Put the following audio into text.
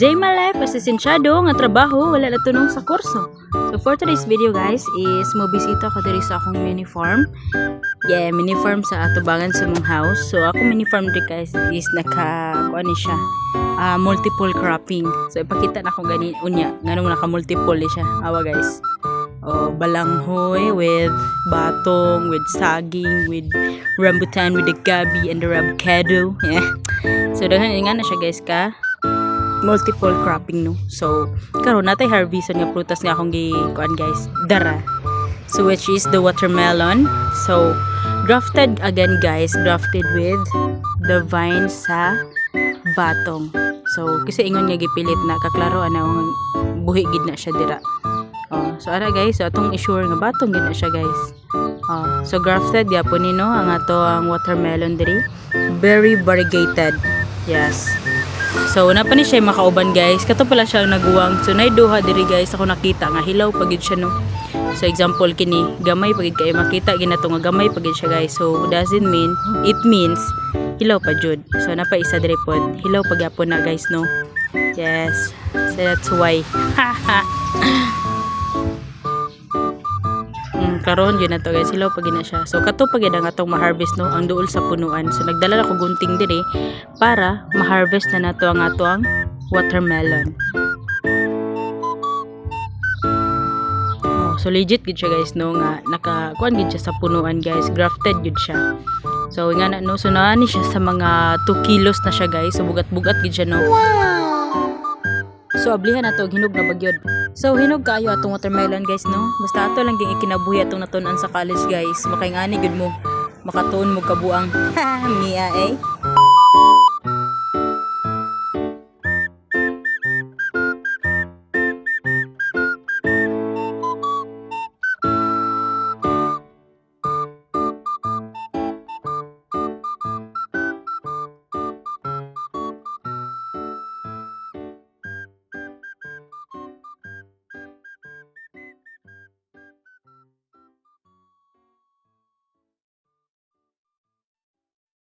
day my life as lisensyado nga trabaho wala na tunong sa kurso. So for today's video guys is mobisita ko diri sa akong mini farm. Yeah, mini farm sa atubangan sa mong house. So ako mini farm diri guys is kuan siya. Multiple cropping. So ipakita na ko gani unya nganong naka multiple siya. Awa guys. Oh, balanghoy with batong, with saging, with rambutan, with the gabi and the avocado. Yeah. So daghan nga na siya guys ka multiple cropping no. So karon natay harveston nga prutas nga akong kuan guys, dara. So which is the watermelon. So grafted again guys, grafted with the vine sa batong. So kasi ingon nga gipilit na kaklaro ana nga buhi gid na siya dira. So ara guys, so atong i-sure nga batong gid na siya guys. So grafted gyapon ni no ang ato ang watermelon diri. Very variegated. Yes. So una pa ni siya makauban guys. Kato pala siya naguwang. So nay duha diri guys ako nakita nga hilaw pagid siya no. So example kini, gamay pagid kay makita ginato nga gamay pagid siya guys. So doesn't mean it means hilaw pa jud. So na pa isa diri pod. Hilaw pagyapon na guys no. Yes. So that's why. Karon yun na to guys, hilaw pag na siya. So kato pag ang atong ma-harvest no ang duol sa punuan. So nagdala ako gunting diri para ma-harvest na nato ang atong watermelon. So legit gid siya guys no nga nakakuan gid siya sa punuan guys, grafted gid siya. So nga na no, so naani siya sa mga 2 kilos na siya guys. So bugat-bugat gid siya no. So ablihan nato hinog na bagyod. So hinog kaayo atong watermelon guys no. Basta ato lang ding ikinabuhi atong natun-an sa college guys. Makaingani gud mo. Makatuon mo kabuang. Mia eh.